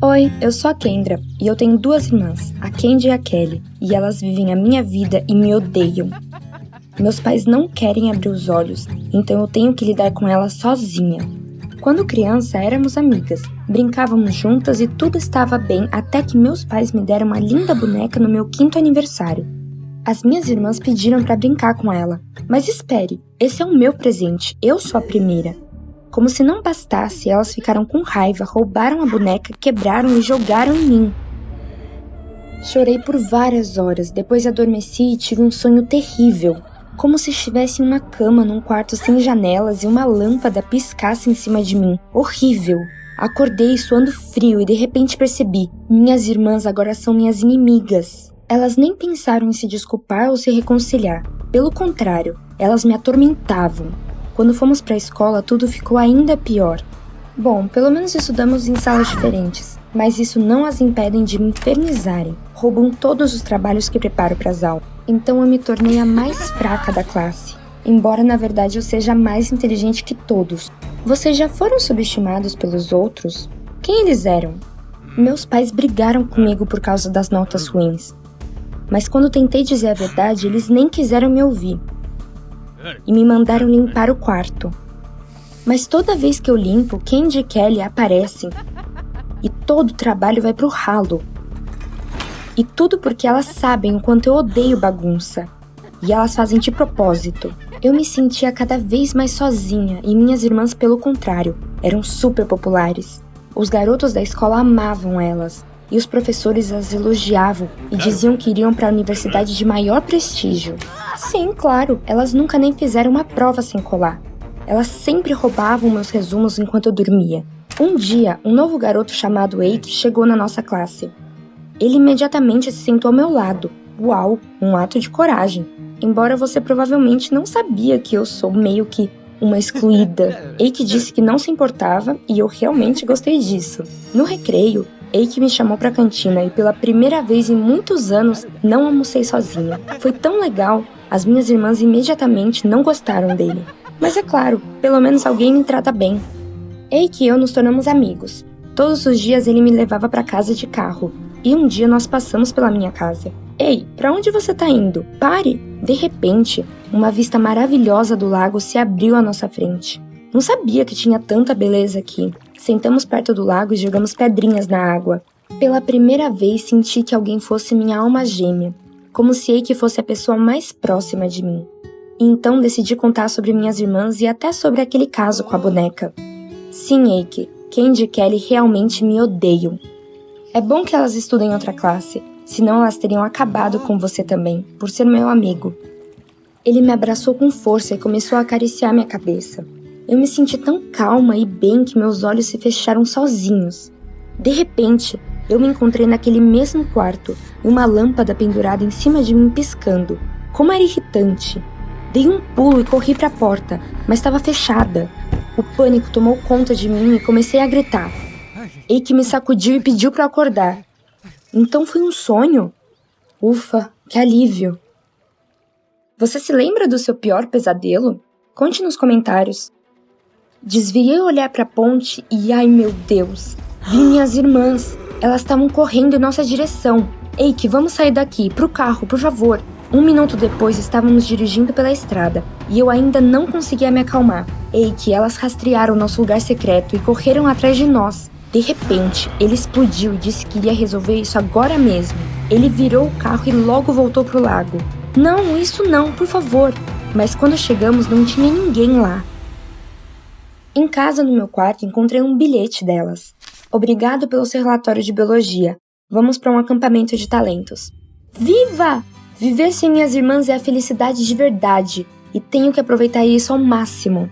Oi, eu sou a Kendra e eu tenho duas irmãs, a Candy e a Kelly, e elas vivem a minha vida e me odeiam. Meus pais não querem abrir os olhos, então eu tenho que lidar com elas sozinha. Quando criança, éramos amigas, brincávamos juntas e tudo estava bem até que meus pais me deram uma linda boneca no meu 5º aniversário. As minhas irmãs pediram para brincar com ela, mas espere, esse é o meu presente, eu sou a primeira. Como se não bastasse, elas ficaram com raiva, roubaram a boneca, quebraram e jogaram em mim. Chorei por várias horas, depois adormeci e tive um sonho terrível. Como se estivesse em uma cama num quarto sem janelas e uma lâmpada piscasse em cima de mim. Horrível! Acordei suando frio e de repente percebi, minhas irmãs agora são minhas inimigas. Elas nem pensaram em se desculpar ou se reconciliar. Pelo contrário, elas me atormentavam. Quando fomos para a escola, tudo ficou ainda pior. Bom, pelo menos estudamos em salas diferentes, mas isso não as impede de me infernizarem. Roubam todos os trabalhos que preparo para as aulas. Então eu me tornei a mais fraca da classe, embora na verdade eu seja a mais inteligente que todos. Vocês já foram subestimados pelos outros? Quem eles eram? Meus pais brigaram comigo por causa das notas ruins. Mas quando tentei dizer a verdade, eles nem quiseram me ouvir. E me mandaram limpar o quarto. Mas toda vez que eu limpo, Candy e Kelly aparecem. E todo o trabalho vai pro ralo. E tudo porque elas sabem o quanto eu odeio bagunça. E elas fazem de propósito. Eu me sentia cada vez mais sozinha e minhas irmãs, pelo contrário, eram super populares. Os garotos da escola amavam elas. E os professores as elogiavam e diziam que iriam para a universidade de maior prestígio. Sim, claro, elas nunca nem fizeram uma prova sem colar. Elas sempre roubavam meus resumos enquanto eu dormia. Um dia, um novo garoto chamado Eike chegou na nossa classe. Ele imediatamente se sentou ao meu lado. Uau, um ato de coragem. Embora você provavelmente não sabia que eu sou meio que uma excluída. Eike disse que não se importava e eu realmente gostei disso. No recreio, Eike me chamou pra cantina e pela primeira vez em muitos anos não almocei sozinha. Foi tão legal, as minhas irmãs imediatamente não gostaram dele. Mas é claro, pelo menos alguém me trata bem. Eike e eu nos tornamos amigos. Todos os dias ele me levava pra casa de carro. E um dia nós passamos pela minha casa. Ei, pra onde você tá indo? Pare! De repente, uma vista maravilhosa do lago se abriu à nossa frente. Não sabia que tinha tanta beleza aqui. Sentamos perto do lago e jogamos pedrinhas na água. Pela primeira vez senti que alguém fosse minha alma gêmea, como se Eike fosse a pessoa mais próxima de mim. E então decidi contar sobre minhas irmãs e até sobre aquele caso com a boneca. Sim, Eike, Candy e Kelly realmente me odeiam. É bom que elas estudem em outra classe, senão elas teriam acabado com você também, por ser meu amigo. Ele me abraçou com força e começou a acariciar minha cabeça. Eu me senti tão calma e bem que meus olhos se fecharam sozinhos. De repente, eu me encontrei naquele mesmo quarto e uma lâmpada pendurada em cima de mim piscando. Como era irritante! Dei um pulo e corri para a porta, mas estava fechada. O pânico tomou conta de mim e comecei a gritar. Eike me sacudiu e pediu para acordar. Então foi um sonho? Ufa, que alívio! Você se lembra do seu pior pesadelo? Conte nos comentários. Desviei o olhar para a ponte e, ai meu Deus, vi minhas irmãs. Elas estavam correndo em nossa direção. Eike, vamos sair daqui, pro carro, por favor. 1 minuto depois estávamos dirigindo pela estrada e eu ainda não conseguia me acalmar. Eike, elas rastrearam nosso lugar secreto e correram atrás de nós. De repente, ele explodiu e disse que iria resolver isso agora mesmo. Ele virou o carro e logo voltou pro lago. Não, isso não, por favor. Mas quando chegamos não tinha ninguém lá. Em casa, no meu quarto, encontrei um bilhete delas. Obrigado pelo seu relatório de biologia. Vamos para um acampamento de talentos. Viva! Viver sem minhas irmãs é a felicidade de verdade e tenho que aproveitar isso ao máximo.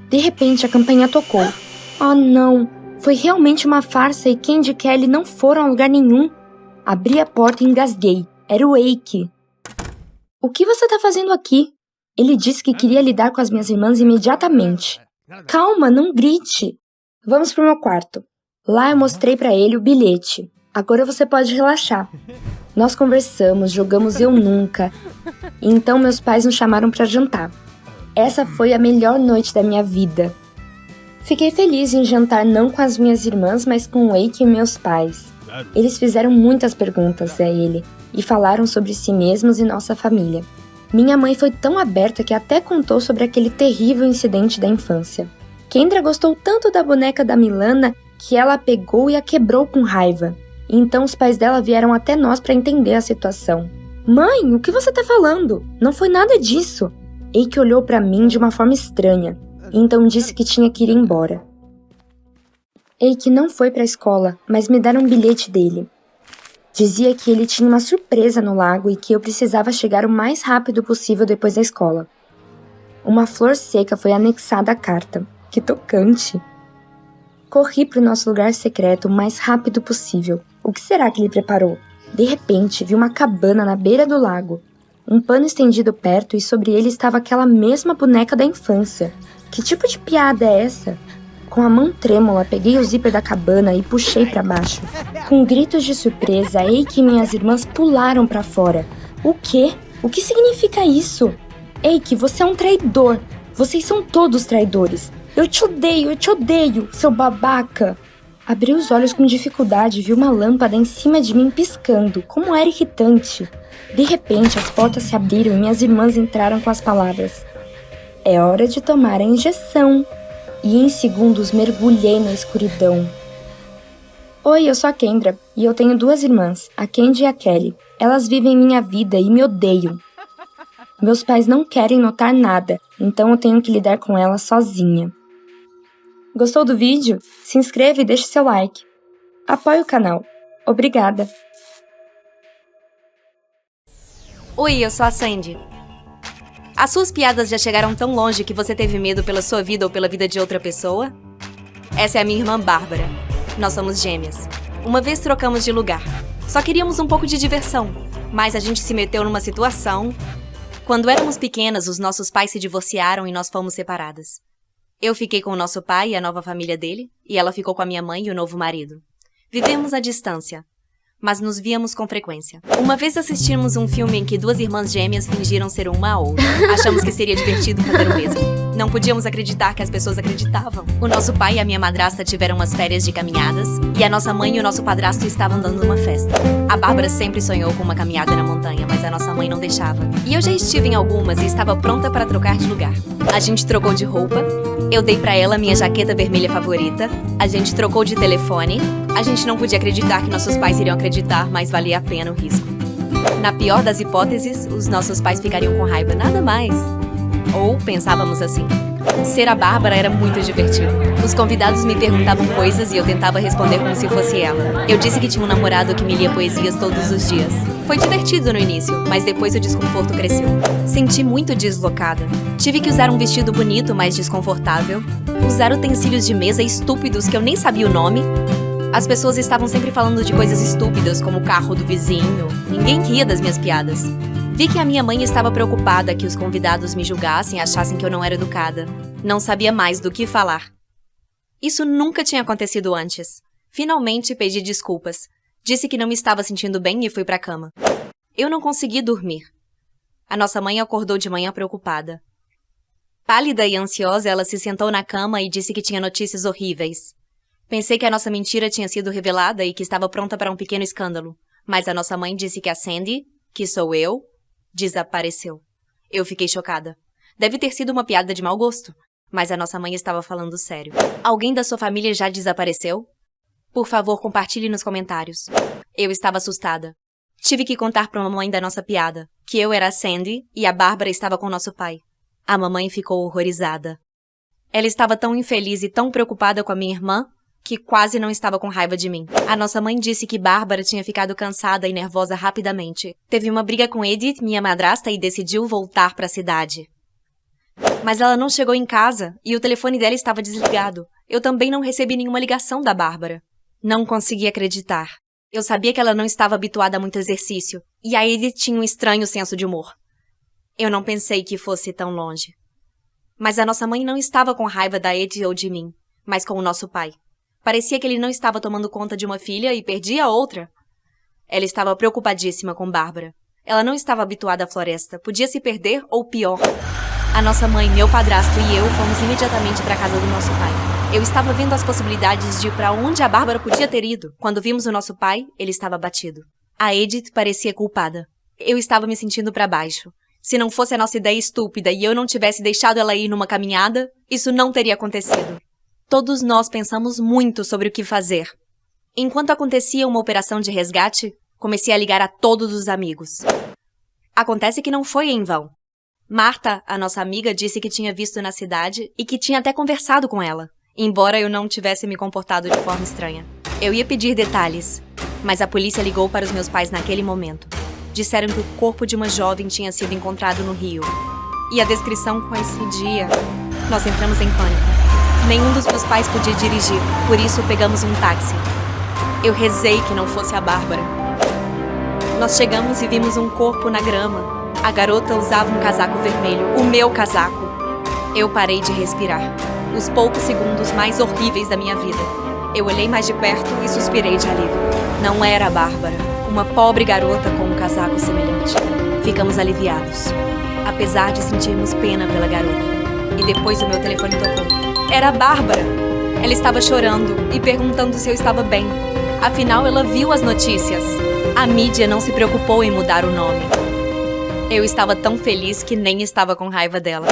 De repente, a campainha tocou. Oh não! Foi realmente uma farsa e Candy e Kelly não foram a lugar nenhum. Abri a porta e engasguei. Era o Eike. O que você tá fazendo aqui? Ele disse que queria lidar com as minhas irmãs imediatamente. Calma, não grite. Vamos pro meu quarto. Lá eu mostrei pra ele o bilhete. Agora você pode relaxar. Nós conversamos, jogamos Eu Nunca. E então meus pais nos chamaram pra jantar. Essa foi a melhor noite da minha vida. Fiquei feliz em jantar não com as minhas irmãs, mas com o Eike e meus pais. Eles fizeram muitas perguntas a ele e falaram sobre si mesmos e nossa família. Minha mãe foi tão aberta que até contou sobre aquele terrível incidente da infância. Kendra gostou tanto da boneca da Milana que ela a pegou e a quebrou com raiva. E então os pais dela vieram até nós para entender a situação. Mãe, o que você tá falando? Não foi nada disso. Eike olhou para mim de uma forma estranha e então disse que tinha que ir embora. Eike não foi para a escola, mas me deram um bilhete dele. Dizia que ele tinha uma surpresa no lago e que eu precisava chegar o mais rápido possível depois da escola. Uma flor seca foi anexada à carta. Que tocante! Corri para o nosso lugar secreto o mais rápido possível. O que será que ele preparou? De repente, vi uma cabana na beira do lago. Um pano estendido perto e sobre ele estava aquela mesma boneca da infância. Que tipo de piada é essa? Com a mão trêmula, peguei o zíper da cabana e puxei para baixo. Com gritos de surpresa, Eike e minhas irmãs pularam para fora. O quê? O que significa isso? Eike, você é um traidor. Vocês são todos traidores. Eu te odeio, seu babaca. Abri os olhos com dificuldade e vi uma lâmpada em cima de mim piscando, como era irritante. De repente, as portas se abriram e minhas irmãs entraram com as palavras: "É hora de tomar a injeção." E em segundos mergulhei na escuridão. Oi, eu sou a Kendra e eu tenho 2 irmãs, a Candy e a Kelly. Elas vivem minha vida e me odeiam. Meus pais não querem notar nada, então eu tenho que lidar com elas sozinha. Gostou do vídeo? Se inscreva e deixe seu like. Apoie o canal. Obrigada. Oi, eu sou a Sandy. As suas piadas já chegaram tão longe que você teve medo pela sua vida ou pela vida de outra pessoa? Essa é a minha irmã Bárbara. Nós somos gêmeas. Uma vez trocamos de lugar. Só queríamos um pouco de diversão, mas a gente se meteu numa situação. Quando éramos pequenas, os nossos pais se divorciaram e nós fomos separadas. Eu fiquei com o nosso pai e a nova família dele, e ela ficou com a minha mãe e o novo marido. Vivemos à distância, mas nos víamos com frequência. Uma vez assistimos um filme em que 2 irmãs gêmeas fingiram ser uma a outra. Achamos que seria divertido fazer o mesmo. Não podíamos acreditar que as pessoas acreditavam. O nosso pai e a minha madrasta tiveram umas férias de caminhadas, e a nossa mãe e o nosso padrasto estavam dando uma festa. A Bárbara sempre sonhou com uma caminhada na montanha, mas a nossa mãe não deixava. E eu já estive em algumas e estava pronta para trocar de lugar. A gente trocou de roupa, eu dei pra ela minha jaqueta vermelha favorita, a gente trocou de telefone, a gente não podia acreditar que nossos pais iriam acreditar, mas valia a pena o risco. Na pior das hipóteses, os nossos pais ficariam com raiva, nada mais. Ou pensávamos assim. Ser a Bárbara era muito divertido. Os convidados me perguntavam coisas e eu tentava responder como se fosse ela. Eu disse que tinha um namorado que me lia poesias todos os dias. Foi divertido no início, mas depois o desconforto cresceu. Senti muito deslocada. Tive que usar um vestido bonito, mas desconfortável. Usar utensílios de mesa estúpidos que eu nem sabia o nome. As pessoas estavam sempre falando de coisas estúpidas, como o carro do vizinho. Ninguém ria das minhas piadas. Vi que a minha mãe estava preocupada que os convidados me julgassem e achassem que eu não era educada. Não sabia mais do que falar. Isso nunca tinha acontecido antes. Finalmente pedi desculpas. Disse que não me estava sentindo bem e fui para a cama. Eu não consegui dormir. A nossa mãe acordou de manhã preocupada. Pálida e ansiosa, ela se sentou na cama e disse que tinha notícias horríveis. Pensei que a nossa mentira tinha sido revelada e que estava pronta para um pequeno escândalo. Mas a nossa mãe disse que a Sandy, que sou eu, desapareceu. Eu fiquei chocada. Deve ter sido uma piada de mau gosto. Mas a nossa mãe estava falando sério. Alguém da sua família já desapareceu? Por favor, compartilhe nos comentários. Eu estava assustada. Tive que contar para a mamãe da nossa piada, que eu era a Sandy e a Bárbara estava com nosso pai. A mamãe ficou horrorizada. Ela estava tão infeliz e tão preocupada com a minha irmã que quase não estava com raiva de mim. A nossa mãe disse que Bárbara tinha ficado cansada e nervosa rapidamente. Teve uma briga com Edith, minha madrasta, e decidiu voltar para a cidade. Mas ela não chegou em casa e o telefone dela estava desligado. Eu também não recebi nenhuma ligação da Bárbara. Não consegui acreditar. Eu sabia que ela não estava habituada a muito exercício e a Edith tinha um estranho senso de humor. Eu não pensei que fosse tão longe. Mas a nossa mãe não estava com raiva da Edith ou de mim, mas com o nosso pai. Parecia que ele não estava tomando conta de uma filha e perdia a outra. Ela estava preocupadíssima com Bárbara. Ela não estava habituada à floresta. Podia se perder ou pior. A nossa mãe, meu padrasto e eu fomos imediatamente para a casa do nosso pai. Eu estava vendo as possibilidades de ir para onde a Bárbara podia ter ido. Quando vimos o nosso pai, ele estava abatido. A Edith parecia culpada. Eu estava me sentindo para baixo. Se não fosse a nossa ideia estúpida e eu não tivesse deixado ela ir numa caminhada, isso não teria acontecido. Todos nós pensamos muito sobre o que fazer. Enquanto acontecia uma operação de resgate, comecei a ligar a todos os amigos. Acontece que não foi em vão. Marta, a nossa amiga, disse que tinha visto na cidade e que tinha até conversado com ela, embora eu não tivesse me comportado de forma estranha. Eu ia pedir detalhes, mas a polícia ligou para os meus pais naquele momento. Disseram que o corpo de uma jovem tinha sido encontrado no rio. E a descrição coincidia. Nós entramos em pânico. Nenhum dos meus pais podia dirigir, por isso pegamos um táxi. Eu rezei que não fosse a Bárbara. Nós chegamos e vimos um corpo na grama. A garota usava um casaco vermelho, o meu casaco. Eu parei de respirar. Os poucos segundos mais horríveis da minha vida. Eu olhei mais de perto e suspirei de alívio. Não era a Bárbara, uma pobre garota com um casaco semelhante. Ficamos aliviados, apesar de sentirmos pena pela garota. E depois o meu telefone tocou. Era a Bárbara! Ela estava chorando e perguntando se eu estava bem. Afinal, ela viu as notícias. A mídia não se preocupou em mudar o nome. Eu estava tão feliz que nem estava com raiva dela.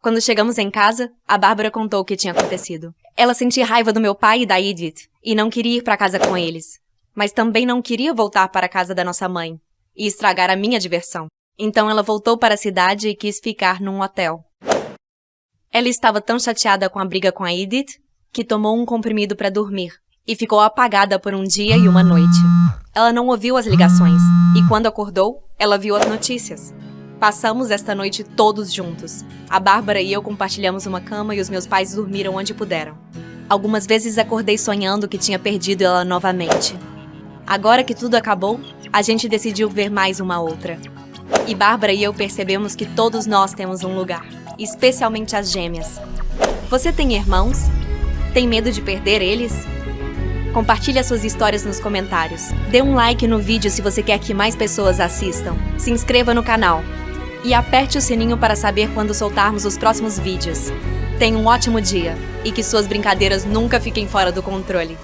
Quando chegamos em casa, a Bárbara contou o que tinha acontecido. Ela sentia raiva do meu pai e da Edith e não queria ir para casa com eles. Mas também não queria voltar para a casa da nossa mãe e estragar a minha diversão. Então ela voltou para a cidade e quis ficar num hotel. Ela estava tão chateada com a briga com a Edith que tomou um comprimido para dormir e ficou apagada por um dia e uma noite. Ela não ouviu as ligações e quando acordou, ela viu as notícias. Passamos esta noite todos juntos. A Bárbara e eu compartilhamos uma cama e os meus pais dormiram onde puderam. Algumas vezes acordei sonhando que tinha perdido ela novamente. Agora que tudo acabou, a gente decidiu ver mais uma outra. E Bárbara e eu percebemos que todos nós temos um lugar, especialmente as gêmeas. Você tem irmãos? Tem medo de perder eles? Compartilhe as suas histórias nos comentários. Dê um like no vídeo se você quer que mais pessoas assistam. Se inscreva no canal. E aperte o sininho para saber quando soltarmos os próximos vídeos. Tenha um ótimo dia e que suas brincadeiras nunca fiquem fora do controle.